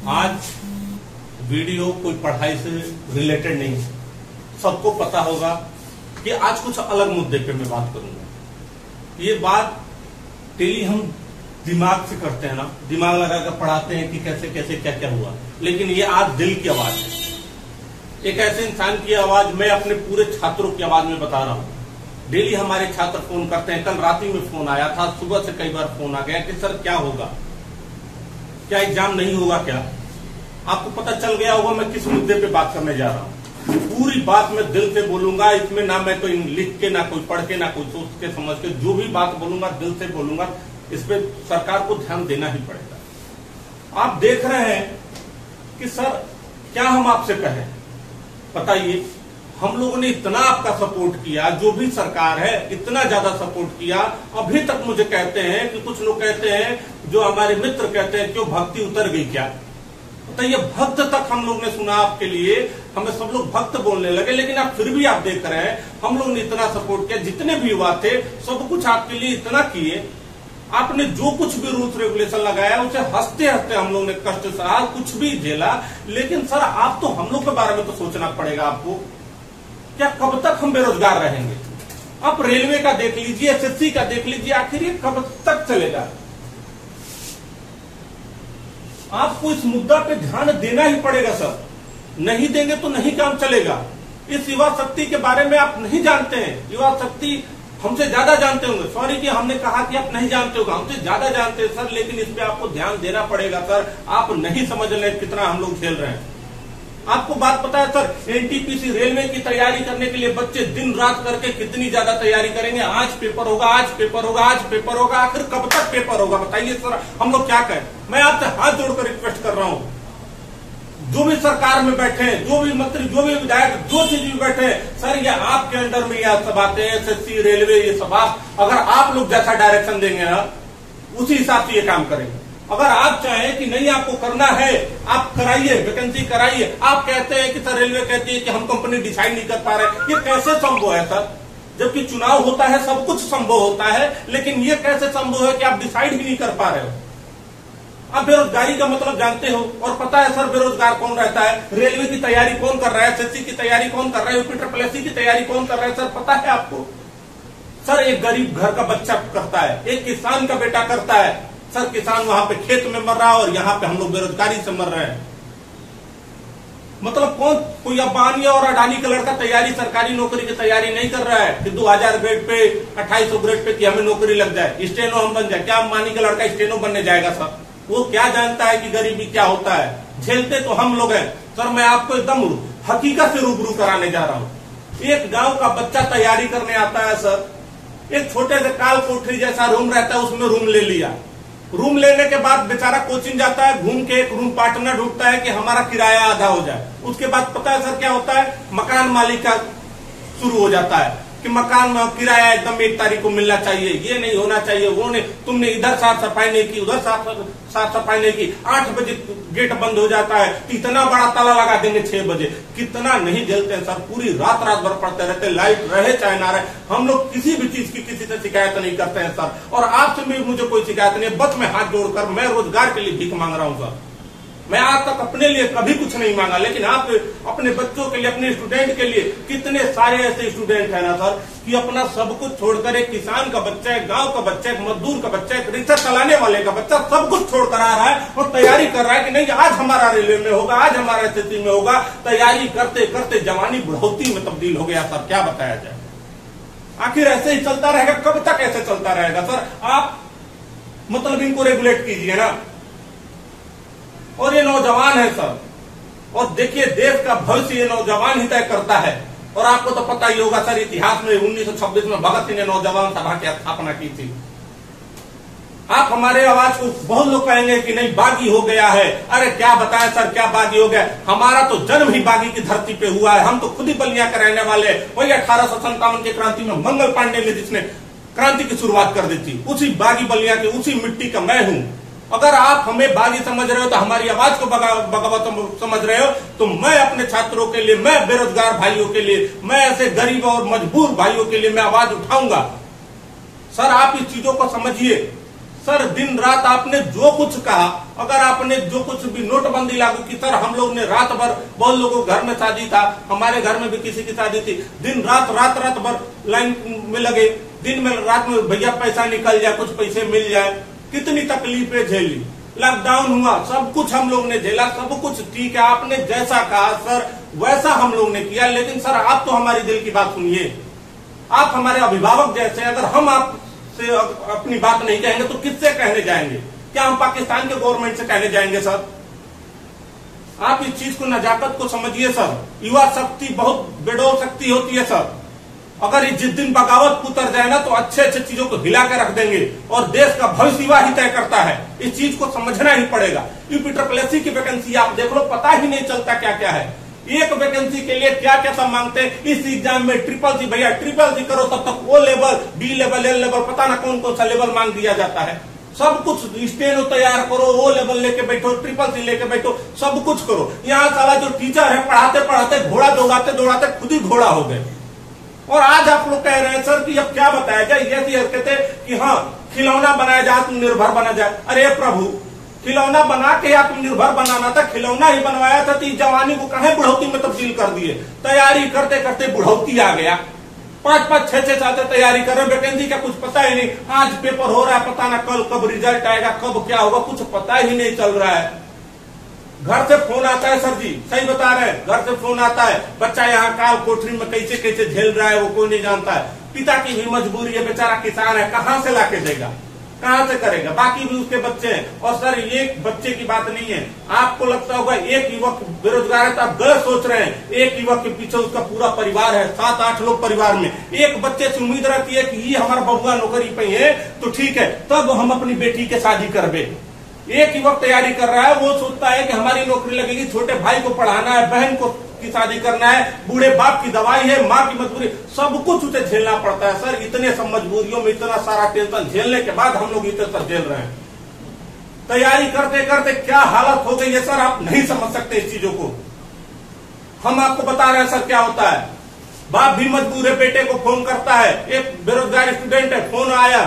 आज वीडियो कोई पढ़ाई से रिलेटेड नहीं है। सबको पता होगा कि आज कुछ अलग मुद्दे पे मैं बात करूंगा। ये बात डेली हम दिमाग से करते हैं ना, दिमाग लगाकर पढ़ाते हैं कि कैसे कैसे क्या क्या हुआ, लेकिन ये आज दिल की आवाज है। एक ऐसे इंसान की आवाज, मैं अपने पूरे छात्रों की आवाज में बता रहा हूँ। डेली हमारे छात्र फोन करते हैं। कल रात में फोन आया था, सुबह से कई बार फोन आ गया कि सर क्या होगा, क्या एग्जाम नहीं होगा क्या? आपको पता चल गया होगा मैं किस मुद्दे पे बात करने जा रहा हूँ। पूरी बात मैं दिल से बोलूंगा, इसमें ना मैं कोई लिख के, ना कोई पढ़ के, ना कोई सोच के समझ के, जो भी बात बोलूंगा दिल से बोलूंगा। इस पे सरकार को ध्यान देना ही पड़ेगा। आप देख रहे हैं कि सर क्या हम आपसे कहें, बताइए। हम लोगों ने इतना आपका सपोर्ट किया, जो भी सरकार है इतना ज्यादा सपोर्ट किया। अभी तक मुझे कहते हैं कि कुछ लोग कहते हैं, जो हमारे मित्र कहते हैं, क्यों भक्ति उतर गई क्या? बताइए, भक्त तक हम लोग ने सुना आपके लिए, हमें सब लोग भक्त बोलने लगे, लेकिन आप फिर भी आप देख रहे हैं हम लोग ने इतना सपोर्ट किया। जितने भी युवा थे सब कुछ आपके लिए इतना किए। आपने जो कुछ भी रूल्स रेगुलेशन लगाया उसे हंसते हंसते हम लोग ने कष्ट सहा, कुछ भी झेला। लेकिन सर आप तो, हम लोग के बारे में तो सोचना पड़ेगा आपको। क्या कब तक हम बेरोजगार रहेंगे? आप रेलवे का देख लीजिए, एसएससी का देख लीजिए, आखिर ये कब तक चलेगा? आपको इस मुद्दा पे ध्यान देना ही पड़ेगा सर। नहीं देंगे तो नहीं काम चलेगा। इस युवा शक्ति के बारे में आप नहीं जानते हैं। युवा शक्ति हमसे ज्यादा जानते होंगे। सॉरी कि हमने कहा कि आप नहीं जानते होंगे, हमसे ज्यादा जानते हैं सर, लेकिन इस पे आपको ध्यान देना पड़ेगा सर। आप नहीं समझ रहे कितना हम लोग खेल रहे हैं। आपको बात पता है सर, एनटीपीसी रेलवे की तैयारी करने के लिए बच्चे दिन रात करके कितनी ज्यादा तैयारी करेंगे। आज पेपर होगा, आज पेपर होगा, आज पेपर होगा, आखिर कब तक पेपर होगा? बताइए सर, हम लोग क्या कहें? मैं आपसे हाथ जोड़कर रिक्वेस्ट कर रहा हूं, जो भी सरकार में बैठे हैं, जो भी मंत्री, जो भी विधायक, जो चीज भी बैठे हैं सर, ये आपके अंडर में यह सब आते हैं, एसएससी, रेलवे, ये सब। अगर आप लोग जैसा डायरेक्शन देंगे ना, उसी हिसाब से ये काम करेंगे। अगर आप चाहें कि नहीं आपको करना है, आप कराइए, वैकेंसी कराइए। आप कहते हैं कि सर, रेलवे कहती है कि हम कंपनी डिसाइड नहीं कर पा रहे। ये कैसे संभव है सर? जबकि चुनाव होता है, सब कुछ संभव होता है, लेकिन ये कैसे संभव है कि आप डिसाइड ही नहीं कर पा रहे हो? आप बेरोजगारी का मतलब जानते हो, और पता है सर बेरोजगार कौन रहता है? रेलवे की तैयारी कौन कर रहा है? एसएससी की तैयारी कौन कर रहा है? यूपी ट्रिपल की तैयारी कौन कर रहा है? सर पता है आपको? सर एक गरीब घर का बच्चा करता है, एक किसान का बेटा करता है। सर किसान वहां पे खेत में मर रहा है और यहाँ पे हम लोग बेरोजगारी से मर रहे हैं। मतलब कौन, कोई अंबानी और अडानी का लड़का तैयारी, सरकारी नौकरी की तैयारी नहीं कर रहा है कि 2000 ग्रेड पे, 2800 ग्रेड पे कि हमें नौकरी लग जाए, स्टेनो हम बन जाए। क्या अंबानी का लड़का स्टेनो बनने जाएगा सर? वो क्या जानता है कि गरीबी क्या होता है? झेलते तो हम लोग हैं सर। मैं आपको एकदम हकीकत से रूबरू कराने जा रहा हूँ। एक गांव का बच्चा तैयारी करने आता है सर, एक छोटे से काल कोठरी जैसा रूम रहता है, उसमें रूम ले लिया। रूम लेने के बाद बेचारा कोचिंग जाता है, घूम के एक रूम पार्टनर ढूंढता है कि हमारा किराया आधा हो जाए। उसके बाद पता है सर क्या होता है? मकान मालिक का शुरू हो जाता है कि मकान में किराया एकदम 1 तारीख को मिलना चाहिए, ये नहीं होना चाहिए, वो नहीं, तुमने इधर साफ सफाई नहीं की, उधर साफ सफाई नहीं की। 8 बजे गेट बंद हो जाता है, इतना बड़ा ताला लगा देंगे 6 बजे। कितना नहीं झेलते हैं सर, पूरी रात रात भर पड़ते रहते, लाइट रहे चाहे ना रहे। हम लोग किसी भी चीज की किसी से शिकायत नहीं करते हैं सर, और आपसे भी मुझे कोई शिकायत नहीं है। बस मैं हाथ जोड़कर, मैं रोजगार के लिए भीख मांग रहा हूँ सर। मैं आज तक अपने लिए कभी कुछ नहीं मांगा, लेकिन आप अपने बच्चों के लिए, अपने स्टूडेंट के लिए, कितने सारे ऐसे स्टूडेंट हैं ना सर कि अपना सब कुछ छोड़कर, एक किसान का बच्चा, एक गांव का बच्चा, एक मजदूर का बच्चा, एक रिक्शा चलाने वाले का बच्चा, सब कुछ छोड़कर आ रहा है और तैयारी कर रहा है कि नहीं आज हमारा रेलवे में होगा, आज हमारा एसएससी में होगा। तैयारी करते करते जवानी बुढ़ौती में तब्दील हो गया सर। क्या बताया जाए? आखिर ऐसे ही चलता रहेगा? कब तक ऐसे चलता रहेगा सर? आप मतलब इनको रेगुलेट कीजिए ना। और ये नौजवान है सर, और देखिए देश का भविष्य ये नौजवान ही तय करता है। और आपको तो पता ही होगा सर, इतिहास में 1926 में भगत सिंह ने नौजवान सभा की स्थापना की थी। आप हमारे आवाज को, बहुत लोग कहेंगे कि नहीं बागी हो गया है। अरे क्या बताएं सर, क्या बागी हो गया? हमारा तो जन्म ही बागी की धरती पे हुआ है। हम तो खुद ही बलिया के रहने वाले। वही 1857 की क्रांति में मंगल पांडे ने जिसने क्रांति की शुरुआत कर दी थी, उसी बागी बलिया के, उसी मिट्टी का मैं हूं। अगर आप हमें बागी समझ रहे हो, तो हमारी आवाज को बगावत समझ रहे हो, तो मैं अपने छात्रों के लिए, मैं बेरोजगार भाइयों के लिए, मैं ऐसे गरीब और मजबूर भाइयों के लिए मैं आवाज उठाऊंगा। सर आप इस चीजों को समझिए। सर दिन रात आपने जो कुछ कहा, अगर आपने जो कुछ भी नोटबंदी लागू की, सर हम लोग ने रात भर, बहुत लोगों के घर में शादी था, हमारे घर में भी किसी की शादी थी, दिन रात रात भर लाइन में लगे, दिन में रात में भैया पैसा निकल जाए, कुछ पैसे मिल जाए, कितनी तकलीफें झेली, लॉकडाउन हुआ, सब कुछ हम लोग ने झेला, सब कुछ ठीक है। आपने जैसा कहा सर वैसा हम लोग ने किया, लेकिन सर आप तो हमारी दिल की बात सुनिए, आप हमारे अभिभावक जैसे, अगर हम आपसे अपनी बात नहीं कहेंगे तो किससे कहने जाएंगे? क्या हम पाकिस्तान के गवर्नमेंट से कहने जाएंगे? सर आप इस चीज को, नजाकत को समझिए सर। युवा शक्ति बहुत बेडोल शक्ति होती है सर। अगर जिस दिन बगावत उतर जाए ना तो अच्छे अच्छे चीजों को हिला के रख देंगे और देश का भविष्य युवा ही तय करता है। इस चीज को समझना ही पड़ेगा। यूपीएससी की वैकेंसी आप देख लो, पता ही नहीं चलता क्या क्या है। एक वैकेंसी के लिए क्या क्या सब मांगते हैं। इस एग्जाम में ट्रिपल सी, भैया ट्रिपल सी करो, तब तक O level, B level, L level, पता ना कौन कौन सा लेवल मांग दिया जाता है। सब कुछ स्टेनो तैयार करो, ओ लेवल लेके बैठो, ट्रिपल सी लेके बैठो, सब कुछ करो। यहाँ साला जो टीचर है पढ़ाते पढ़ाते घोड़ा दौड़ाते दौड़ाते खुद ही घोड़ा हो गए। और आज आप लोग कह रहे हैं सर कि अब क्या बताया जाए, ऐसी हरकतें कि हाँ खिलौना बनाया जाए, आत्मनिर्भर बना जाए। अरे प्रभु, खिलौना बना के आत्मनिर्भर बनाना था, खिलौना ही बनवाया था तो इस जवानी को कहीं बुढ़ौती में तब्दील कर दिए। तैयारी करते करते बुढ़ौती आ गया। 5-5, 6-6 साल से तैयारी कर रहे, वैकेंसी का कुछ पता ही नहीं। आज पेपर हो रहा है, पता ना कल कब रिजल्ट आएगा, कब क्या होगा, कुछ पता ही नहीं चल रहा है। घर से फोन आता है, सर जी सही बता रहे हैं, घर से फोन आता है, बच्चा यहाँ काल कोठरी में कैसे कैसे झेल रहा है वो कोई नहीं जानता है। पिता की भी मजबूरी है, बेचारा किसान है, कहाँ से लाके देगा, कहाँ से करेगा। बाकी भी उसके बच्चे हैं। और सर एक बच्चे की बात नहीं है, आपको लगता होगा एक युवक बेरोजगार है तो आप गलत सोच रहे हैं। एक युवक के पीछे उसका पूरा परिवार है, 7-8 लोग परिवार में। एक बच्चे से उम्मीद रहती है कि ये हमारा बबुआ नौकरी पे है तो ठीक है, तब हम अपनी बेटी के शादी करबे। एक युवक तैयारी कर रहा है, वो सोचता है कि हमारी नौकरी लगेगी, छोटे भाई को पढ़ाना है, बहन को की शादी करना है, बूढ़े बाप की दवाई है, माँ की मजबूरी, सब कुछ उसे झेलना पड़ता है। सर इतने सब मजबूरियों में इतना सारा टेंशन झेलने के बाद हम लोग इतने सब झेल रहे हैं। तैयारी करते करते क्या हालत हो गई है सर, आप नहीं समझ सकते इस चीजों को। हम आपको बता रहे हैं सर क्या होता है। बाप भी मजबूर है, बेटे को फोन करता है, एक बेरोजगार स्टूडेंट है, फोन आया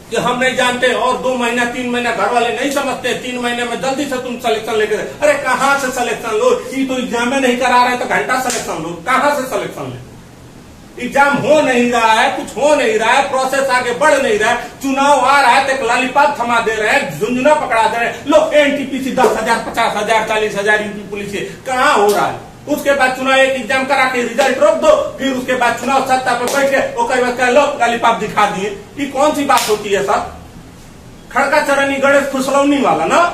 कि हम नहीं जानते और 2 महीना 3 महीना घर वाले नहीं समझते, 3 महीने में जल्दी से तुम सिलेक्शन लेके। अरे कहाँ से सिलेक्शन लो, ये तो एग्जाम नहीं करा रहे तो घंटा सिलेक्शन लो, कहाँ से सिलेक्शन ले। एग्जाम हो नहीं रहा है, कुछ हो नहीं रहा है, प्रोसेस आगे बढ़ नहीं रहा है। चुनाव आ रहा है तो एक लॉलीपॉप थमा दे रहे हैं, झुंझुना पकड़ा दे रहे हैं। लो एनटीपीसी 10,000, 50,000, 40,000 यूपी पुलिस, कहाँ हो रहा है। उसके बाद चुनाव एक एग्जाम करा के रिजल्ट रोक दो, फिर उसके बाद चुनाव सत्ता पे बैठ के वो लो लॉलीपॉप दिखा दिए। ये कौन सी बात होती है सर? खड़का चरनी गणेश खुशलौनी वाला ना,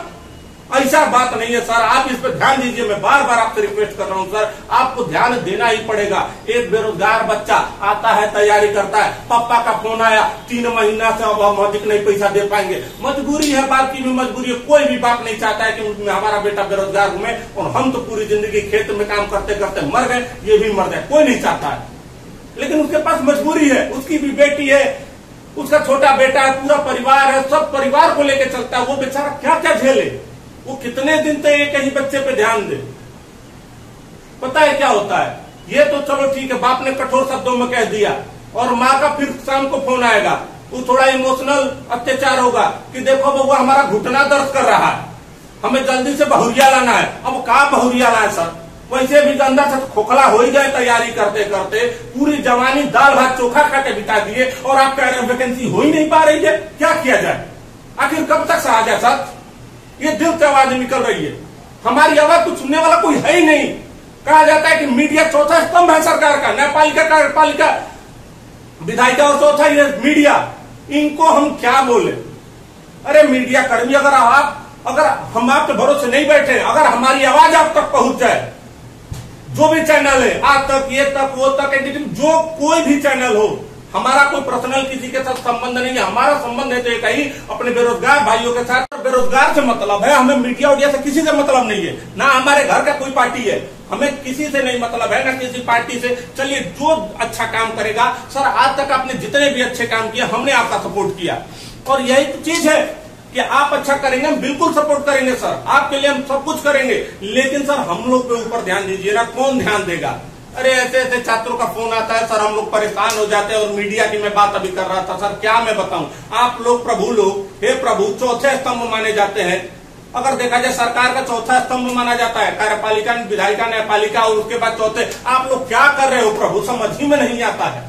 ऐसा बात नहीं है सर। आप इस पर ध्यान दीजिए, मैं बार बार आपसे रिक्वेस्ट कर रहा हूँ सर, आपको ध्यान देना ही पड़ेगा। एक बेरोजगार बच्चा आता है, तैयारी करता है, पापा का फोन आया 3 महीना से अब हम अधिक नहीं पैसा दे पाएंगे। मजबूरी है, बाप की भी मजबूरी है। कोई भी बाप नहीं चाहता है कि हमारा बेटा बेरोजगार घूमे और हम तो पूरी जिंदगी खेत में काम करते करते मर गए, ये भी मर जाए, कोई नहीं चाहता है। लेकिन उसके पास मजबूरी है, उसकी भी बेटी है, उसका छोटा बेटा है, पूरा परिवार है, सब परिवार को लेकर चलता है। वो बेचारा क्या क्या झेले, वो कितने दिन तक एक ही बच्चे पे ध्यान दे। पता है क्या होता है, ये तो चलो ठीक है, बाप ने कठोर शब्दों में कह दिया और माँ का फिर शाम को फोन आएगा, वो थोड़ा इमोशनल अत्याचार होगा कि देखो बउआ हमारा घुटना दर्द कर रहा है, हमें जल्दी से बहुरिया लाना है। अब कहाँ बहुरिया लाए सर, वैसे भी अंदर से तो खोखला हो ही गए तैयारी करते करते, पूरी जवानी दाल भात चोखा खा के बिता दिए और आप कह रहे हैं वैकेंसी हो ही नहीं पा रही है। क्या किया जाए, आखिर कब तक सहा जाए सर? ये दिल से आवाज निकल रही है, हमारी आवाज को सुनने वाला कोई है ही नहीं। कहा जाता है कि मीडिया चौथा स्तंभ है सरकार का, न्यायपालिका, कार्यपालिका, विधायिका और चौथा ये मीडिया। इनको हम क्या बोले? अरे मीडिया कर्मी, अगर हम आपके भरोसे नहीं बैठे, अगर हमारी आवाज आप तक पहुंच जाए, जो भी चैनल है, आज तक, ये तक, वो तक, जो कोई भी चैनल हो, हमारा कोई पर्सनल किसी के साथ संबंध नहीं है। हमारा संबंध है तो एक ही अपने बेरोजगार भाइयों के साथ। बेरोजगार से मतलब है, हमें मीडिया उडिया से किसी से मतलब नहीं है, ना हमारे घर का कोई पार्टी है, हमें किसी से नहीं मतलब है, ना किसी पार्टी से। चलिए जो अच्छा काम करेगा सर, आज तक आपने जितने भी अच्छे काम किए हमने आपका सपोर्ट किया और यही तो चीज है कि आप अच्छा करेंगे, हम बिल्कुल सपोर्ट करेंगे सर, आपके लिए हम सब कुछ करेंगे। लेकिन सर हम लोग के ऊपर ध्यान दीजिए ना, कौन ध्यान देगा? अरे ऐसे ऐसे छात्रों का फोन आता है सर, हम लोग परेशान हो जाते हैं। और मीडिया की मैं बात अभी कर रहा था सर, क्या मैं बताऊं, आप लोग प्रभु लोग, हे प्रभु, चौथे स्तंभ माने जाते हैं। अगर देखा जाए सरकार का चौथा स्तंभ माना जाता है कार्यपालिका, विधायिका, न्यायपालिका, और उसके बाद चौथे। आप लोग क्या कर रहे हो प्रभु, समझ ही में नहीं आता है।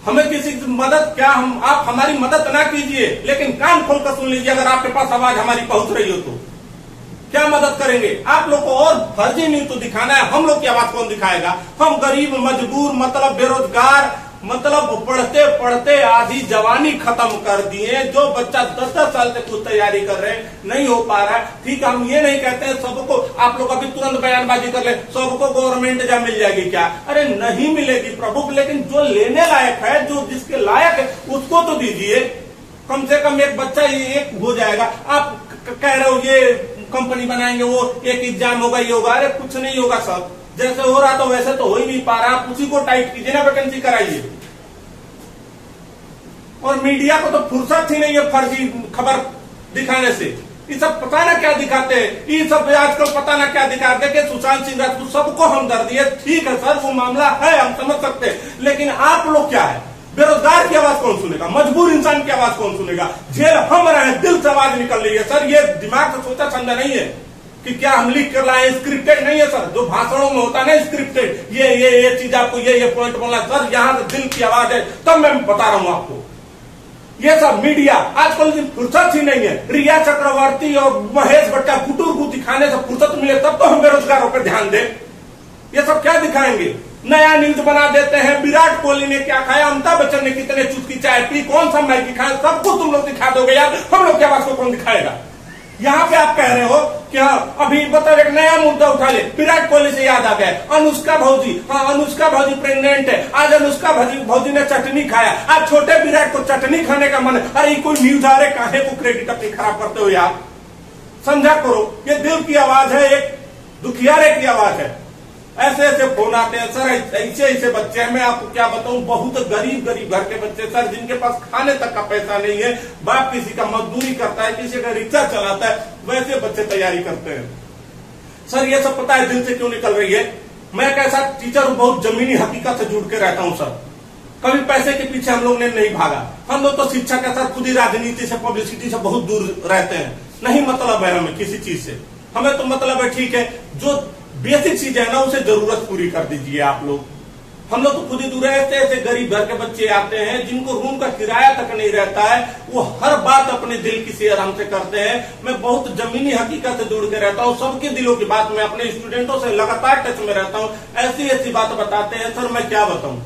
हमें किसी की मदद क्या, आप हमारी मदद ना कीजिए, लेकिन कान खोलकर सुन लीजिए। अगर आपके पास आवाज हमारी पहुंच रही हो तो क्या मदद करेंगे आप लोग को? और फर्जी न्यूज तो दिखाना है, हम लोग की आवाज कौन दिखाएगा? हम गरीब, मजबूर, मतलब बेरोजगार, मतलब पढ़ते पढ़ते आधी जवानी खत्म कर दिए। जो बच्चा 10-10 साल से कुछ तैयारी कर रहे हैं, नहीं हो पा रहा है। ठीक है, हम ये नहीं कहते हैं सबको, आप लोग अभी तुरंत बयानबाजी कर ले सबको गवर्नमेंट जॉब मिल जाएगी क्या? अरे नहीं मिलेगी प्रभु, लेकिन जो लेने लायक है, जो जिसके लायक है, उसको तो दीजिए। कम से कम एक बच्चा एक हो जाएगा। आप कह रहे हो ये कंपनी बनाएंगे, वो एक एग्जाम होगा, ये होगा। अरे कुछ नहीं होगा सब, जैसे हो रहा तो वैसे तो हो ही नहीं पा रहा। आप उसी को टाइट कीजिए ना, वैकेंसी कराइए। और मीडिया को तो फुर्सत ही नहीं है फर्जी खबर दिखाने से। ये सब पता ना क्या दिखाते हैं, ये सब आजकल पता ना क्या दिखाते हैं कि सुशांत सिंह राजपूत, सबको हमदर्दी है। ठीक है सर, वो मामला है, हम समझ सकते हैं, लेकिन आप लोग क्या है? बेरोजगार की आवाज कौन सुनेगा? मजबूर इंसान की आवाज कौन सुनेगा? जेल हम रहे हैं, दिल से आवाज निकल रही है सर। ये दिमाग से सोचा समझा नहीं है कि क्या हम लिख कर लाए, स्क्रिप्टेड नहीं है सर। जो भाषणों में होता है ना स्क्रिप्टेड, ये चीज आपको ये पॉइंट बोलना सर, यहाँ से दिल की आवाज है, तब मैं बता रहा हूं आपको। ये सब मीडिया आजकल की फुर्सत ही नहीं है। रिया चक्रवर्ती और महेश भट्टा गुटुर को दिखाने से फुर्सत मिले तब तो हम बेरोजगारों पर ध्यान दें। ये सब क्या दिखाएंगे? नया न्यूज बना देते हैं, विराट कोहली ने क्या खाया, अमिताभ बच्चन ने कितने चुटकी चाय पी, कौन सा मैगी खाया, सब कुछ तुम लोग दिखा दोगे यार। हम लोग की आवाज को कौन दिखाएगा? यहाँ पे आप कह रहे हो कि हाँ अभी मतलब एक नया मुद्दा उठा ले, विराट कोहली से याद आ गया अनुष्का भौजी। हाँ, अनुष्का भौजी प्रेग्नेंट है। आज अनुष्का भौजी ने चटनी खाया, आज छोटे विराट को चटनी खाने का मन है। अरे कोई न्यूज आ रहे, काहे को क्रेडिट अपनी खराब करते हो यार? समझा करो, ये दिल की आवाज है, एक दुखियारे की आवाज है। ऐसे ऐसे फोन आते हैं सर, ऐसे ऐसे बच्चे हैं, मैं आपको क्या बताऊं, बहुत गरीब घर के बच्चे सर, जिनके पास खाने तक का पैसा नहीं है। बाप किसी का मजदूरी करता है, किसी का रिक्शा चलाता है, वैसे बच्चे तैयारी करते हैं सर। ये सब पता है दिल से क्यों निकल रही है? मैं कैसा टीचर हूं, बहुत जमीनी हकीकत से जुड़ के रहता हूं सर। कभी पैसे के पीछे हम लोग ने नहीं भागा। हम लोग तो शिक्षा के साथ खुद ही राजनीति से, पब्लिसिटी से बहुत दूर रहते हैं। नहीं मतलब है हमें किसी चीज से, हमें तो मतलब है ठीक है जो बेसिक चीज है ना, उसे जरूरत पूरी कर दीजिए आप लोग। हम लोग तो खुद ही दूर है। ऐसे ऐसे गरीब घर के बच्चे आते हैं जिनको रूम का किराया तक नहीं रहता है, वो हर बात अपने दिल की शेयर हमसे करते हैं। मैं बहुत जमीनी हकीकत से जुड़ के रहता हूँ, सबके दिलों की बात, मैं अपने स्टूडेंटों से लगातार टच में रहता हूँ। ऐसी ऐसी बात बताते हैं सर, मैं क्या बताऊं।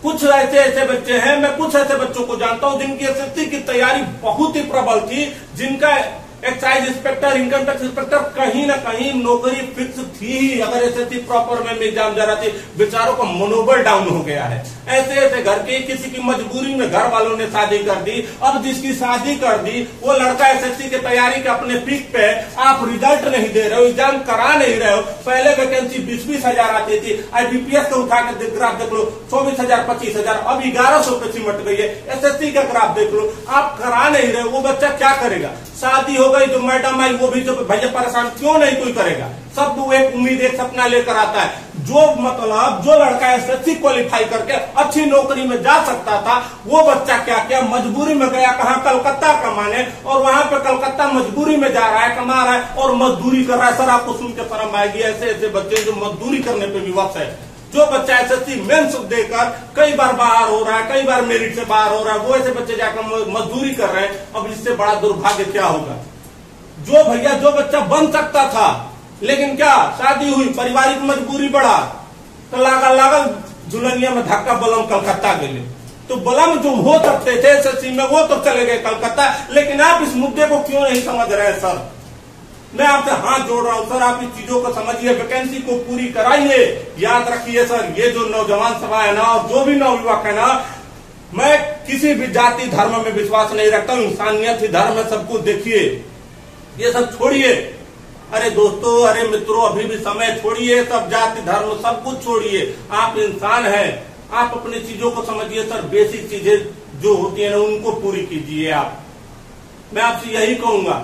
कुछ ऐसे ऐसे बच्चे हैं, मैं कुछ ऐसे बच्चों को जानता हूं जिनकी एसएससी की तैयारी बहुत ही प्रबल थी, जिनका excise inspector, income tax inspector कहीं ना कहीं नौकरी फिक्स थी ही। अगर एसएससी प्रॉपर में एग्जाम जा रहा थी, बेचारों का मनोबल डाउन हो गया है। ऐसे ऐसे घर के, किसी की मजबूरी में घर वालों ने शादी कर दी। अब जिसकी शादी कर दी वो लड़का एसएससी की तैयारी के अपने पीक पे, आप रिजल्ट नहीं दे रहे हो, एग्जाम करा नहीं रहे हो। पहले वैकेंसी 20-20 हजार आती थी, IBPS का उठा के ग्राफ देख लो, 24,000 25,000, अब 1100 पे सिमट गई है। एसएससी का ग्राफ देख लो, आप करा नहीं रहे हो, वो बच्चा क्या करेगा? शादी हो गई तो मैडम आई, वो भी तो भैया परेशान, क्यों नहीं कोई करेगा? सब वो एक उम्मीद, एक सपना लेकर आता है। जो मतलब जो लड़का एसएससी क्वालिफाई करके अच्छी नौकरी में जा सकता था, वो बच्चा क्या किया? मजबूरी में गया कहाँ? कलकत्ता कमाने, और वहां पे कलकत्ता मजबूरी में जा रहा है, कमा रहा है और मजदूरी कर रहा है। सर आपको सुन के शर्म आएगी, ऐसे ऐसे बच्चे जो मजदूरी करने पे विवश है। जो बच्चा एसएससी मेंस देकर कई बार बाहर हो रहा है, कई बार मेरिट से बाहर हो रहा है, वो ऐसे बच्चे जाकर मजदूरी कर रहे हैं। अब इससे बड़ा दुर्भाग्य क्या होगा? जो भैया जो बच्चा बन सकता था, लेकिन क्या शादी हुई, पारिवारिक मजबूरी बढ़ा, तो लागल झुलनिया में धक्का, बलम कलकत्ता गए। तो बलम जो हो सकते थे एसएससी में, वो तो चले गए कलकत्ता। लेकिन आप इस मुद्दे को क्यों नहीं समझ रहे हैं सर? मैं आपसे हाथ जोड़ रहा हूं सर, आप इस चीजों को समझिए, वैकेंसी को पूरी कराइए। याद रखिए सर, ये जो नौजवान सभा है ना, और जो भी नवयुवक है ना, मैं किसी भी जाति धर्म में विश्वास नहीं रखता हूं, इंसानियत ही धर्म है। सब कुछ देखिए, ये सब छोड़िए। अरे दोस्तों, अरे मित्रों, अभी भी समय छोड़िए, सब जाति धर्म सब कुछ छोड़िए। आप इंसान हैं, आप अपनी चीजों को समझिए सर। बेसिक चीजें जो होती है ना, उनको पूरी कीजिए आप। मैं आपसे यही कहूंगा,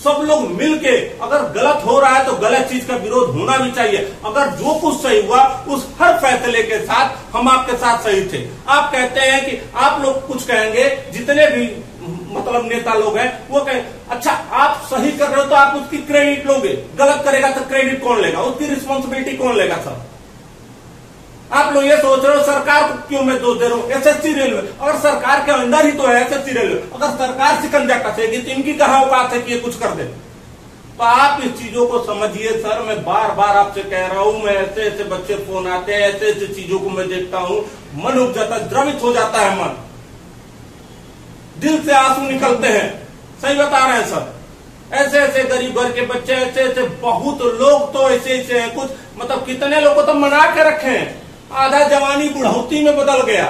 सब लोग मिलके, अगर गलत हो रहा है तो गलत चीज का विरोध होना भी चाहिए। अगर जो कुछ सही हुआ उस हर फैसले के साथ हम आपके साथ सही थे। आप कहते हैं कि आप लोग कुछ कहेंगे, जितने भी मतलब नेता लोग हैं वो कहें अच्छा आप सही कर रहे हो तो आप उसकी क्रेडिट लोगे, गलत करेगा तो क्रेडिट कौन लेगा, उसकी रिस्पॉन्सिबिलिटी कौन लेगा? सर आप लोग ये सोच रहे हो सरकार को क्यों मैं दोष दे रहा हूं? एसएससी रेलवे, अगर सरकार के अंदर ही तो है एसएससी रेलवे, अगर सरकार शिकंजा कसेगी तो इनकी कहां औकात है कि ये कुछ कर दे? तो आप इस चीजों को समझिए। सर मैं बार बार आपसे कह रहा हूं, मैं ऐसे ऐसे बच्चे फोन आते हैं, ऐसे ऐसे चीजों को मैं देखता हूं, मन उब जाता है, द्रवित हो जाता है मन, दिल से आंसू निकलते हैं। सही बता रहे हैं सर, ऐसे ऐसे गरीब घर के बच्चे, ऐसे ऐसे बहुत लोग तो ऐसे ऐसे हैं, कुछ मतलब कितने लोग को तो मना के रखे हैं, आधा जवानी बुढ़ौती में बदल गया,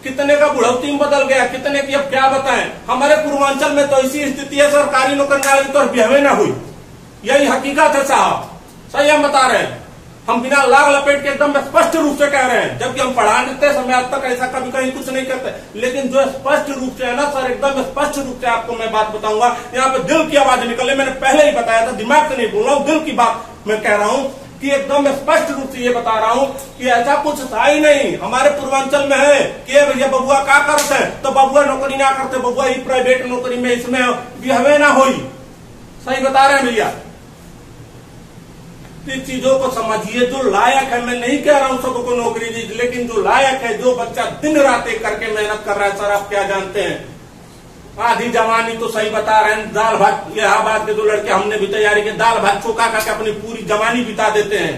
कितने का बुढ़ौती में बदल गया, कितने की अब क्या बताएं। हमारे पूर्वांचल में तो ऐसी स्थिति है सरकारी नौकरी वाले तो ब्याह ना हुई, यही हकीकत है साहब, सही हम बता रहे हैं। हम बिना लाग लपेट के एकदम स्पष्ट रूप से कह रहे हैं, जबकि हम पढ़ाते समय आज तक ऐसा कभी कहीं कुछ नहीं करते, लेकिन जो स्पष्ट रूप से है ना सर, एकदम स्पष्ट रूप से आपको मैं बात बताऊंगा। यहाँ पे दिल की आवाज निकले, मैंने पहले ही बताया था, दिमाग से नहीं बोल रहा हूँ, दिल की बात मैं कह रहा हूँ कि एकदम स्पष्ट रूप से ये बता रहा हूँ कि ऐसा कुछ था ही नहीं। हमारे पूर्वांचल में है कि भैया बबुआ क्या करते हैं, तो बबुआ नौकरी ना करते, बबुआ ही प्राइवेट नौकरी में इसमें बिहवे ना हुई। सही बता रहे हैं भैया, इस चीजों को समझिए। जो लायक है, मैं नहीं कह रहा हूं सबको नौकरी दी, लेकिन जो लायक है, जो बच्चा दिन रात एक करके मेहनत कर रहा है, सर आप क्या जानते हैं, आधी जवानी तो सही बता रहे हैं, दाल भात, इलाहाबाद के दो लड़के हमने भी तैयारी की, दाल भात चोखा खा के अपनी पूरी जवानी बिता देते हैं।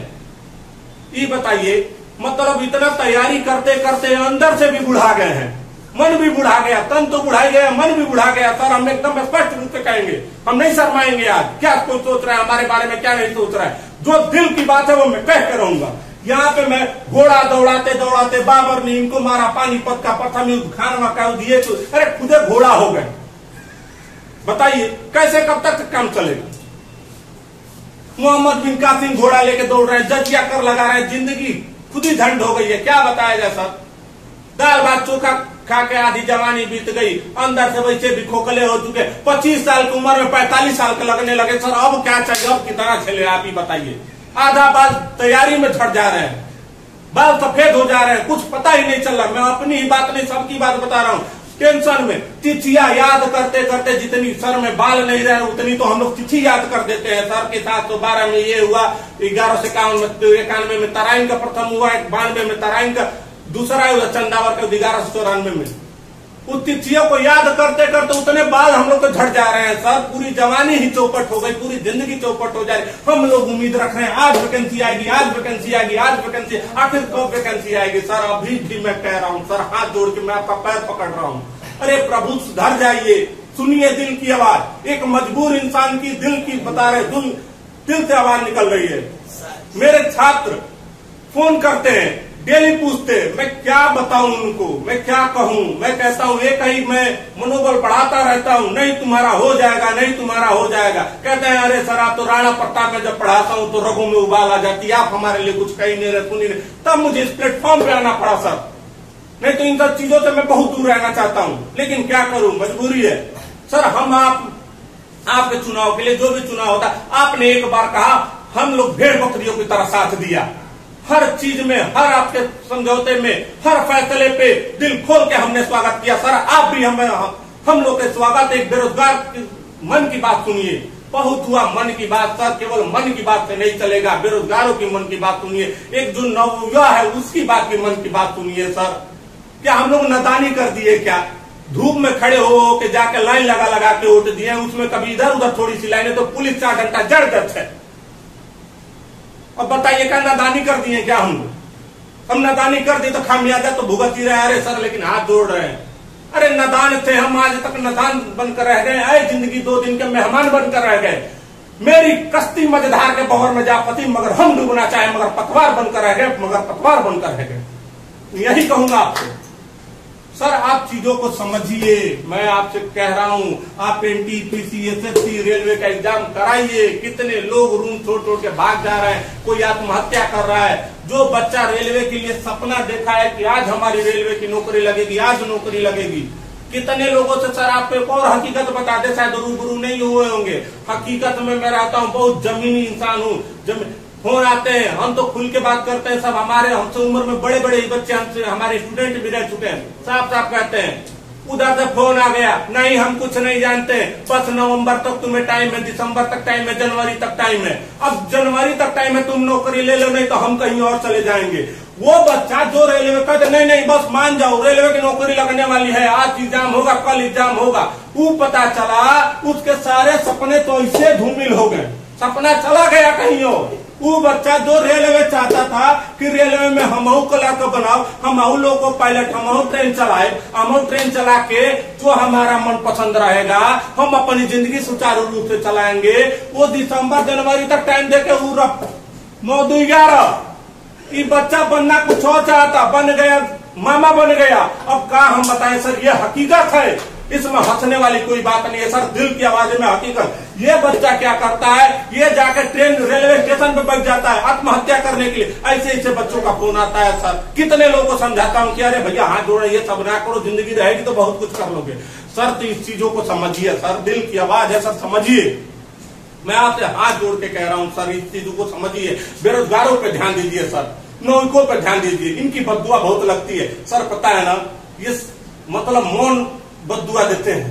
ये बताइए, मतलब इतना तैयारी करते करते अंदर से भी बुढ़ा गए हैं, मन भी बुढ़ा गया, तन तो बुढ़ा गया, मन भी बुढ़ा गया। सर हम एकदम स्पष्ट रूप से कहेंगे, हम नहीं शर्माएंगे। आज क्या कोई सोच रहा है हमारे बारे में, क्या नहीं सोच रहा है, जो दिल की बात है वो मैं कह के रहूंगा। यहाँ पे मैं घोड़ा दौड़ाते दौड़ाते बाबर ने इनको मारा, पानीपत का प्रथम युद्ध खानवा का दिए, तो अरे खुदे घोड़ा हो गए। बताइए कैसे कब तक काम चलेगा? मोहम्मद बिन कासिम घोड़ा लेके दौड़ रहे हैं, जजिया कर लगा रहे हैं, जिंदगी खुद ही झंड हो गई है। क्या बताया जाए सर, दाल भात चोखा खा के आधी जवानी बीत गई, अंदर से वैसे भी खोखले हो चुके, 25 साल की उम्र में 45 साल के लगने लगे। सर अब क्या चाहिए, अब कितना चले आप ही बताइए। आधा बाल तैयारी में झड़ जा रहे हैं, बाल सफेद हो जा रहे हैं, कुछ पता ही नहीं चल रहा। मैं अपनी ही बात नहीं सबकी बात बता रहा हूँ। टेंशन में तिथियां याद करते करते जितनी सर में बाल नहीं रहे उतनी तो हम लोग तिथि याद कर देते हैं। सर के 712 में ये हुआ, 1191 में तराइन का प्रथम हुआ, 92 में तराइन का दूसरा हुआ, चंदावर का 1194 में। उस तिथियों को याद करते करते उतने बाल हम लोग को झड़ जा रहे हैं। सर पूरी जवानी ही चौपट हो गई, पूरी जिंदगी चौपट हो जा रही। हम लोग उम्मीद रख रहे हैं आज वैकेंसी आएगी, आज वैकेंसी आएगी, आज वैकेंसी, आखिर कब वैकेंसी आएगी? सर अभी भी मैं कह रहा हूँ, सर हाथ जोड़ के मैं आपका पैर पकड़ रहा हूँ, अरे प्रभु सुधर जाइए, सुनिए दिल की आवाज। एक मजबूर इंसान की दिल की बता रहे, दिल से आवाज निकल रही है। मेरे छात्र फोन करते हैं, डेली पूछते, मैं क्या बताऊं उनको, मैं क्या कहूं? मैं कहता हूं एक ही मैं मनोबल बढ़ाता रहता हूं, नहीं तुम्हारा हो जाएगा, नहीं तुम्हारा हो जाएगा। कहते हैं अरे सर आप तो राणा प्रताप में जब पढ़ाता हूं तो रगों में उबाल आ जाती है, आप हमारे लिए कुछ कही नहीं रहे, सुनी नहीं। तब मुझे इस प्लेटफॉर्म पे आना पड़ा सर, नहीं तो इन सब चीजों से मैं बहुत दूर रहना चाहता हूं, लेकिन क्या करूं, मजबूरी है। सर हम आपके चुनाव के लिए जो भी चुनाव होता, आपने एक बार कहा हम लोग भेड़ बकरियों की तरह साथ दिया, हर चीज में, हर आपके समझौते में, हर फैसले पे दिल खोल के हमने स्वागत किया। सर आप भी हम लोग के स्वागत। एक बेरोजगार मन की बात सुनिए, बहुत हुआ मन की बात। सर केवल मन की बात से नहीं चलेगा, बेरोजगारों की मन की बात सुनिए, एक जो नवयुवा है उसकी बात की मन की बात सुनिए। सर क्या हम लोग नादानी कर दिए क्या? धूप में खड़े हो के जाके लाइन लगा लगा के वोट दिए, उसमें कभी इधर उधर थोड़ी सी लाइनें, तो पुलिस 4 घंटा जड़ गत है। अब बताइए क्या नादानी कर दिए क्या हम लोग? हम नादानी कर दिए तो खामियाजा तो भुगत ही रहे। अरे सर लेकिन हाथ जोड़ रहे हैं, अरे नादान थे हम, आज तक नादान बनकर रह गए, आए जिंदगी 2 दिन के मेहमान बनकर रह गए। मेरी कश्ती मझधार के बहर में जा पति, मगर हम डूबना चाहे मगर पतवार बनकर रह गए, मगर पतवार बनकर रह गए। यही कहूंगा आपको। सर आप चीजों को समझिए, मैं आपसे कह रहा हूं, आप एनटीपीसी, एसएससी, रेलवे का एग्जाम कराइए। कितने लोग रूम छोड़ छोड़ के भाग जा रहे हैं, कोई आत्महत्या कर रहा है। जो बच्चा रेलवे के लिए सपना देखा है कि आज हमारी रेलवे की नौकरी लगेगी, आज नौकरी लगेगी, कितने लोगों से सर आप एक और हकीकत बता दे, शायद रूबरू नहीं हुए होंगे। हकीकत में मैं रहता हूँ, बहुत जमीनी इंसान हूँ। फोन आते हैं, हम तो खुल के बात करते हैं, सब हमारे हमसे उम्र में बड़े बड़े बच्चे, हमसे हमारे स्टूडेंट भी रह चुके हैं, साफ साफ कहते हैं उधर से फोन आ गया, नहीं हम कुछ नहीं जानते, बस नवंबर तक तुम्हें टाइम है, दिसंबर तक टाइम है, जनवरी तक टाइम है। अब जनवरी तक टाइम है, तुम नौकरी ले लो, नहीं तो हम कहीं और चले जाएंगे। वो बच्चा जो रेलवे कहते नहीं नहीं बस मान जाओ, रेलवे की नौकरी लगने वाली है, आज एग्जाम होगा, कल एग्जाम होगा, वो पता चला उसके सारे सपने तो ऐसे धूमिल हो गए, सपना चला गया कहीं और। वो बच्चा जो रेलवे चाहता था कि रेलवे में हमहू कलाकार बनाओ, हमहू लोगों को पायलट, हमहू ट्रेन चलाए, हमहू ट्रेन चला के जो हमारा मन पसंद रहेगा, हम अपनी जिंदगी सुचारू रूप से चलाएंगे। वो दिसंबर जनवरी तक टाइम देके वो 9-11 ये बच्चा बनना कुछ और चाहता, बन गया मामा बन गया। अब क्या हम बताएं सर, ये हकीकत है, इसमें हंसने वाली कोई बात नहीं है सर, दिल की आवाज में हकीकत। ये बच्चा क्या करता है, ये जाकर ट्रेन रेलवे स्टेशन पे बैठ जाता है आत्महत्या करने के लिए। ऐसे ऐसे बच्चों का फोन आता है सर, कितने लोगों को समझाता हूँ कि अरे भैया हाथ जोड़े, ये सब ना करो, जिंदगी रहेगी तो बहुत कुछ कर लोगे। सर तो इस चीजों को समझिए सर, दिल की आवाज है सर, समझिए। मैं आपसे हाथ जोड़ के कह रहा हूँ सर, इस चीजों को समझिए। बेरोजगारों पे ध्यान दीजिए सर, नौकरियों पे ध्यान दीजिए, इनकी बददुआ बहुत लगती है सर। पता है ना, ये मतलब मौन बददुआ देते हैं।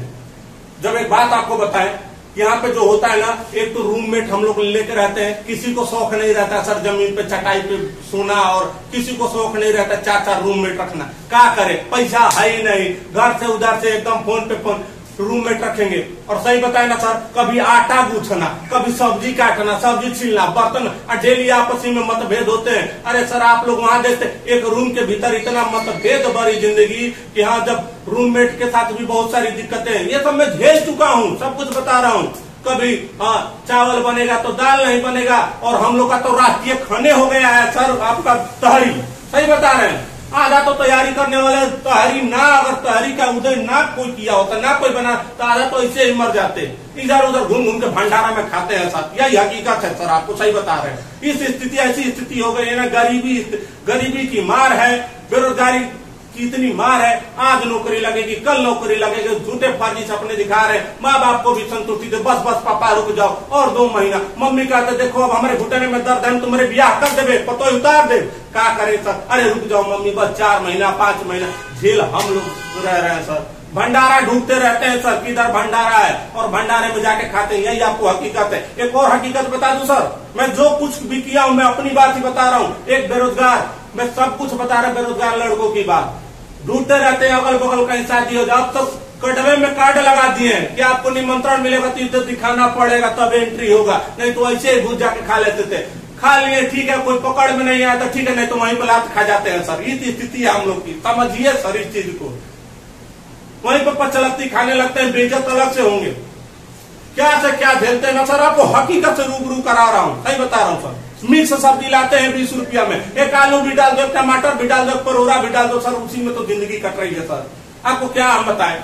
जब एक बात आपको बताएं, यहाँ पे जो होता है ना, एक तो रूममेट हम लोग लेके रहते हैं, किसी को शौक नहीं रहता सर जमीन पे चटाई पे सोना, और किसी को शौक नहीं रहता 4-4 रूममेट रखना। क्या करे, पैसा है ही नहीं, घर से उधर से एकदम फोन पे फोन रूममेट रखेंगे। और सही बताए ना सर, कभी आटा गूंथना, कभी सब्जी काटना, सब्जी छीलना, बर्तन, डेली आपसी में मतभेद होते हैं। अरे सर आप लोग वहां देखते एक रूम के भीतर इतना मतभेद भरी जिंदगी कि हाँ, जब रूममेट के साथ भी बहुत सारी दिक्कतें हैं। ये सब मैं झेल चुका हूँ, सब कुछ बता रहा हूँ। कभी चावल बनेगा तो दाल नहीं बनेगा, और हम लोग का तो राष्ट्रीय खाने हो गया है सर आपका तहरी। सही बता रहे हैं, आधा तो तैयारी करने वाले तहरी ना, अगर तहरी का उदय ना कोई किया होता, ना कोई बना, तो आधा तो ऐसे ही मर जाते, इधर उधर घूम घूम के भंडारा में खाते हैं सर। यही हकीकत है सर, आपको सही बता रहे हैं। इस स्थिति, ऐसी स्थिति हो गई है ना, गरीबी की मार है, बेरोजगारी की इतनी मार है। आज नौकरी लगेगी, कल नौकरी लगेगी, झूठे फर्जी सपने दिखा रहे हैं। माँ बाप को भी संतुष्टि दे, बस बस पापा रुक जाओ और 2 महीना। मम्मी कहते देखो अब हमारे घुटने में दर्द है, तुम्हारे ब्याह कर देवे, पतो उतार दे। क्या करे सर, अरे रुक जाओ मम्मी, बस 4 महीना 5 महीना झेल हम लोग रह रहे हैं सर। भंडारा ढूंढते रहते हैं सर, किधर भंडारा है, और भंडारे में जाके खाते हैं। यही आपको हकीकत है। एक और हकीकत बता दूं सर, मैं जो कुछ भी किया हूं मैं अपनी बात ही बता रहा हूँ। एक बेरोजगार, मैं सब कुछ बता रहा, बेरोजगार लड़कों की बात ढूंढते रहते हैं, अगल बगल कहीं शादी हो जाए। अब तो कटवे में कार्ड लगा दिए हैं कि आपको निमंत्रण मिलेगा तो इधर दिखाना पड़ेगा तब एंट्री होगा, नहीं तो ऐसे ही घुस जाके खा लेते थे। खा लिए ठीक है, कोई पकड़ में नहीं आया तो ठीक है, नहीं तो वहीं पर लात खा जाते हैं सर। ये स्थिति है हम लोग की, समझिए सर इस चीज को। वहीं पर पचलत्ती खाने लगते हैं, बेइज्जत अलग से होंगे, क्या से क्या झेलते हैं ना सर। आपको हकीकत से रूबरू करा रहा हूँ, सही बता रहा हूँ सर। मिक्स सब्जी लाते हैं 20 रुपया में, एक आलू भी डाल दो, टमाटर भी डाल दो, परोरा भी डाल दो सर, उसी में तो जिंदगी कट रही है सर। आपको क्या हम बताएं,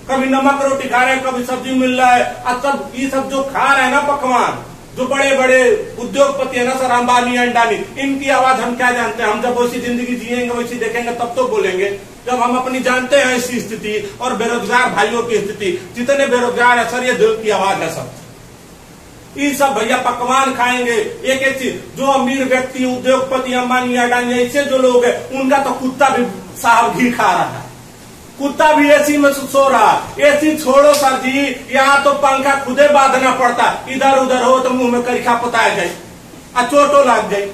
कभी नमक रोटी खा रहे हैं, कभी सब्जी मिल रहा है। अब सब ये सब जो खा रहे हैं ना पकवान, जो बड़े बड़े उद्योगपति है ना सर, अंबानी अंडानी, इनकी आवाज हम क्या जानते हैं। हम जब वैसी जिंदगी जिएंगे, वैसी देखेंगे, तब तो बोलेंगे। जब हम अपनी जानते हैं ऐसी स्थिति, और बेरोजगार भाइयों की स्थिति, जितने बेरोजगार है सर, ये दिल की आवाज है सब। ये सब भैया पकवान खाएंगे, एक एक चीज। जो अमीर व्यक्ति, उद्योगपति, अंबानी अडानी, ऐसे जो लोग हैं, उनका तो कुत्ता भी साहब घी खा रहा है, कुत्ता भी एसी में सो रहा। एसी छोड़ो सर जी, यहाँ तो पंखा खुदे बांधना पड़ता, इधर उधर हो तो मुंह में करिखा पताया जाए, चोटो लग जाए।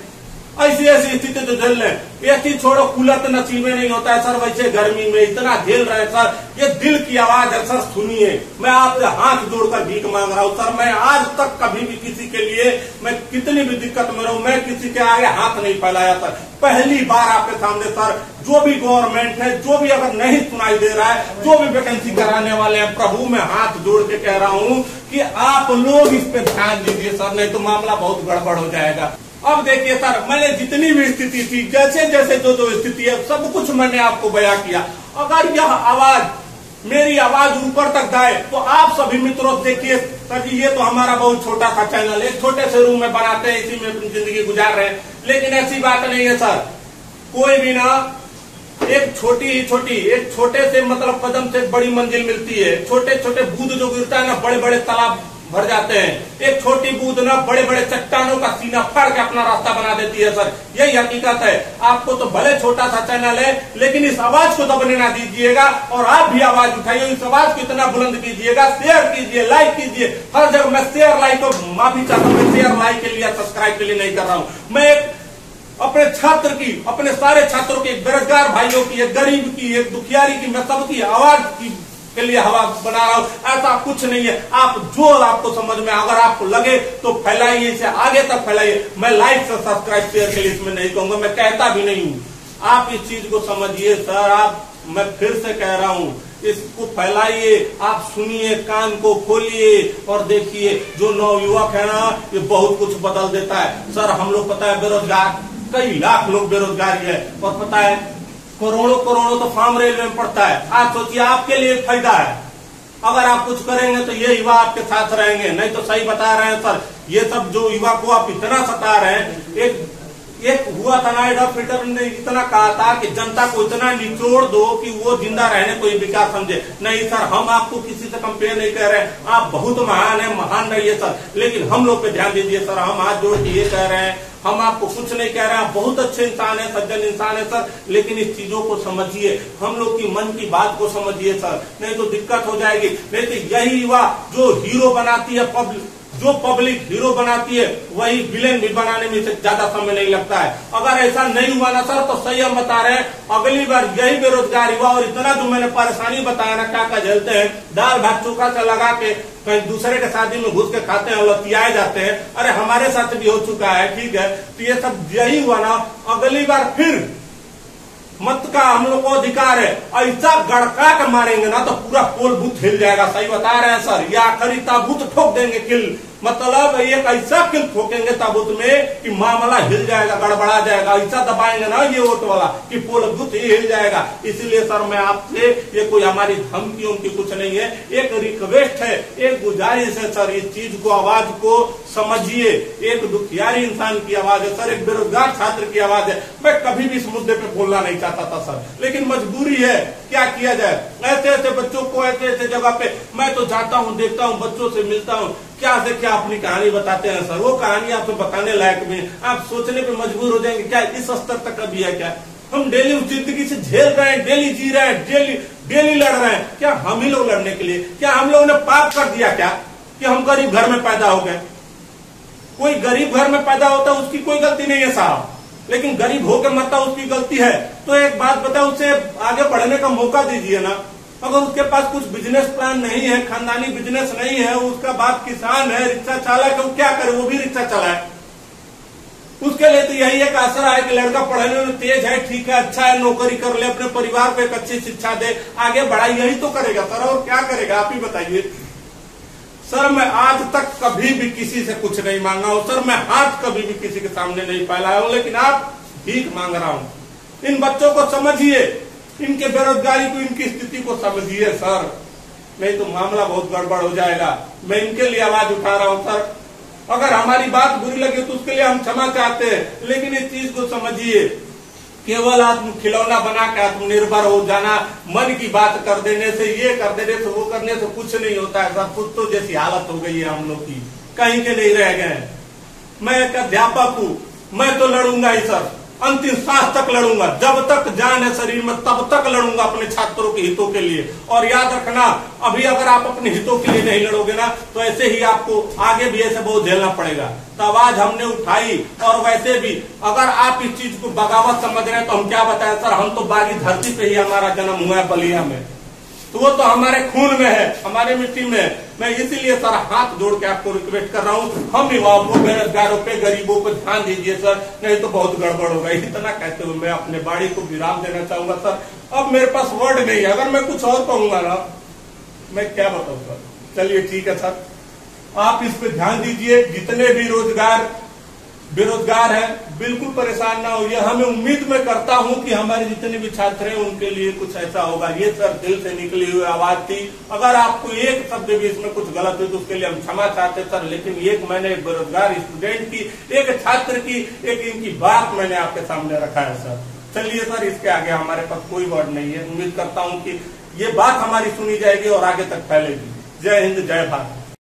ऐसी ऐसी स्थिति तो झेल रहे हैं। एसी छोड़ो, कूलर तो नसीब में नहीं होता है सर, वैसे गर्मी में इतना झेल रहे हैं सर। ये दिल की आवाज है सर, सुनिए। मैं आपसे हाथ जोड़कर भीख मांग रहा हूँ सर। मैं आज तक कभी भी किसी के लिए, मैं कितनी भी दिक्कत में रहूं, मैं किसी के आगे हाथ नहीं फैलाया सर। पहली बार आपके सामने सर, जो भी गवर्नमेंट है, जो भी अगर नहीं सुनाई दे रहा है, जो भी वैकेंसी कराने वाले हैं, प्रभु मैं हाथ जोड़ के कह रहा हूँ कि आप लोग इस पे ध्यान दीजिए सर, नहीं तो मामला बहुत गड़बड़ हो जाएगा। अब देखिए सर, मैंने जितनी भी स्थिति थी, जैसे जैसे जो स्थिति है, सब कुछ मैंने आपको बयां किया। अगर यह आवाज, मेरी आवाज ऊपर तक जाए तो आप सभी मित्रों देखिए सर जी, ये तो हमारा बहुत छोटा सा चैनल, एक छोटे से रूम में बनाते हैं, इसी में अपनी जिंदगी गुजार रहे हैं। लेकिन ऐसी बात नहीं है सर, कोई भी ना एक छोटे से मतलब कदम से बड़ी मंजिल मिलती है। छोटे छोटे बूंद जो गिरता है ना, बड़े बड़े तालाब भर जाते हैं। एक छोटी बूंद ना बड़े बड़े चट्टानों का सीना फाड़ के अपना रास्ता बना देती है। सर यही हकीकत है। आपको तो भले छोटा सा चैनल है, लेकिन इस आवाज को दबने ना दीजिएगा और आप भी आवाज उठाइए। इस आवाज को इतना बुलंद कीजिएगा, शेयर कीजिए, लाइक कीजिए। हर जगह मैं शेयर लाइक को माफी चाहता हूँ, मैं शेयर लाइक के लिए सब्सक्राइब के लिए नहीं कर रहा हूँ। मैं अपने छात्र की, अपने सारे छात्रों की, बेरोजगार भाइयों की, एक गरीब की, एक दुखियारी की, मैं सबकी आवाज की के लिए हवा बना रहा हूं। ऐसा कुछ नहीं है। आप जो आपको समझ में, अगर आपको लगे तो फैलाइए, इसे आगे तक फैलाइए। मैं लाइक से सब्सक्राइब शेयर के लिए इसमें नहीं कहूंगा, मैं कहता भी नहीं हूं। आप इस चीज को समझिए सर। मैं फिर से कह रहा हूं, इसको फैलाइए, आप सुनिए, कान को खोलिए और देखिए। जो नवयुवक है ना, ये बहुत कुछ बदल देता है। सर हम लोग पता है बेरोजगार, कई लाख लोग बेरोजगारी है, और पता है करोड़ों तो फार्म रेलवे में पड़ता है। आज सोचिए आपके लिए फायदा है। अगर आप कुछ करेंगे तो ये युवा आपके साथ रहेंगे, नहीं तो सही बता रहे हैं सर। ये सब जो युवा को आप इतना सता रहे हैं, एक हुआ था ना, एडॉल्फ हिटलर ने इतना कहा था कि जनता को इतना निचोड़ दो कि वो जिंदा रहने को विकास समझे। नहीं सर, हम आपको किसी से कंपेयर नहीं कर रहे हैं। आप बहुत महान है, महान रहिए सर, लेकिन हम लोग पे ध्यान दीजिए सर। हम हाथ जोड़ के ये कह रहे हैं, हम आपको कुछ नहीं कह रहे हैं। आप बहुत अच्छे इंसान है, सज्जन इंसान है सर, लेकिन इस चीजों को समझिए। हम लोग की मन की बात को समझिए सर, नहीं तो दिक्कत हो जाएगी। नहीं तो यही युवा जो हीरो बनाती है, पब्लिक हीरो बनाती है, वही विलेन भी बनाने में से ज्यादा समय नहीं लगता है। अगर ऐसा नहीं हुआ ना सर, तो सही हम बता रहे हैं, अगली बार यही बेरोजगार युवा, और इतना जो मैंने परेशानी बताया ना, क्या क्या झेलते हैं, दाल भात चोखा से लगा के कहीं दूसरे के शादी में घुस के खाते हैं, लतियाए जाते हैं। अरे हमारे साथ भी हो चुका है, ठीक है। तो ये सब यही हुआ ना, अगली बार फिर मत का हम लोग को अधिकार है। ऐसा गड़का के मारेंगे ना तो पूरा पोल बूथ हिल जाएगा। सही बता रहे हैं सर, या आखिरी ताबूत ठोक देंगे किल, मतलब एक ऐसा किल ठोकेंगे ताबूत में कि मामला हिल जाएगा, गड़बड़ा जाएगा। ऐसा दबाएंगे ना ये वोट वाला कि पोल बूथ ही हिल जाएगा। इसलिए सर मैं आपसे, ये कोई हमारी धमकी उनकी कुछ नहीं है, एक रिक्वेस्ट है, एक गुजारिश है सर, इस चीज को, आवाज को समझिए। एक दुखियारी इंसान की आवाज है सर, एक बेरोजगार छात्र की आवाज है। मैं कभी भी इस मुद्दे पे बोलना नहीं चाहता था सर, लेकिन मजबूरी है, क्या किया जाए। ऐसे ऐसे बच्चों को ऐसे ऐसे जगह पे मैं तो जाता हूँ, देखता हूँ, बच्चों से मिलता हूँ, क्या से क्या अपनी कहानी बताते हैं सर। वो कहानी आपको बताने लायक भी, आप सोचने पे मजबूर हो जाएंगे, क्या इस स्तर तक कभी है क्या। हम डेली उस जिंदगी से झेल रहे हैं, डेली जी रहे हैं, डेली लड़ रहे हैं। क्या हम ही लोग लड़ने के लिए, क्या हम लोगों ने पाप कर दिया क्या कि हम गरीब घर में पैदा हो गए। कोई गरीब घर में पैदा होता है उसकी कोई गलती नहीं है साहब, लेकिन गरीब होकर मरता उसकी गलती है। तो एक बात बताओ, उसे आगे बढ़ने का मौका दीजिए ना। अगर उसके पास कुछ बिजनेस प्लान नहीं है, खानदानी बिजनेस नहीं है, उसका बाप किसान है, रिक्शा चालक है, वो क्या करे, वो भी रिक्शा चलाए। उसके लिए तो यही एक आसरा है कि लड़का पढ़ने में तेज है, ठीक है, अच्छा है, नौकरी कर ले, अपने परिवार को एक अच्छी शिक्षा दे, आगे बढ़ाई, यही तो करेगा सर। और क्या करेगा आप ही बताइए सर। मैं आज तक कभी भी किसी से कुछ नहीं मांगा हूं सर, मैं हाथ कभी भी किसी के सामने नहीं फैलाया हूं, लेकिन आप भीख मांग रहा हूं। इन बच्चों को समझिए, इनके बेरोजगारी को, इनकी स्थिति को समझिए सर, नहीं तो मामला बहुत गड़बड़ हो जाएगा। मैं इनके लिए आवाज उठा रहा हूं सर। अगर हमारी बात बुरी लगे तो उसके लिए हम क्षमा चाहते हैं, लेकिन इस चीज को समझिए, केवल आत्म खिलौना बना के आत्मनिर्भर हो जाना, मन की बात कर देने से, ये कर देने से, वो करने से कुछ नहीं होता है सर। खुद तो जैसी हालत हो गई है हम लोग की, कहीं के नहीं रह गए। मैं एक अध्यापक हूँ, मैं तो लड़ूंगा ही सर, अंतिम सांस तक लड़ूंगा, जब तक जान है शरीर में तब तक लड़ूंगा अपने छात्रों के हितों के लिए। और याद रखना, अभी अगर आप अपने हितों के लिए नहीं लड़ोगे ना, तो ऐसे ही आपको आगे भी ऐसे बहुत झेलना पड़ेगा। तो आवाज हमने उठाई, और वैसे भी अगर आप इस चीज को बगावत समझ रहे हैं तो हम क्या बताएं सर। हम तो बागी धरती पे ही हमारा जन्म हुआ है, बलिया में, तो वो तो हमारे खून में है, हमारे मिट्टी में है। मैं इसीलिए सर हाथ जोड़ के आपको रिक्वेस्ट कर रहा हूँ, हम युवाओं को, बेरोजगारों पे, गरीबों पे ध्यान दीजिए सर, नहीं तो बहुत गड़बड़ होगा। इतना कहते हुए मैं अपने बाड़ी को विराम देना चाहूंगा सर। अब मेरे पास वर्ड नहीं है, अगर मैं कुछ और कहूंगा ना, मैं क्या बताऊं सर। चलिए ठीक है सर, आप इस पे ध्यान दीजिए। जितने भी बेरोजगार है, बिल्कुल परेशान ना होइए। हमें उम्मीद मैं करता हूं कि हमारे जितने भी छात्र हैं उनके लिए कुछ ऐसा होगा। ये सर दिल से निकली हुई आवाज थी। अगर आपको एक शब्द भी इसमें कुछ गलत हुई तो उसके लिए हम क्षमा चाहते सर, लेकिन एक मैंने बेरोजगार स्टूडेंट की, एक छात्र की, एक इनकी बात मैंने आपके सामने रखा है सर। चलिए सर, इसके आगे हमारे पास कोई वर्ड नहीं है। उम्मीद करता हूं कि ये बात हमारी सुनी जाएगी और आगे तक फैलेगी। जय हिंद, जय भारत।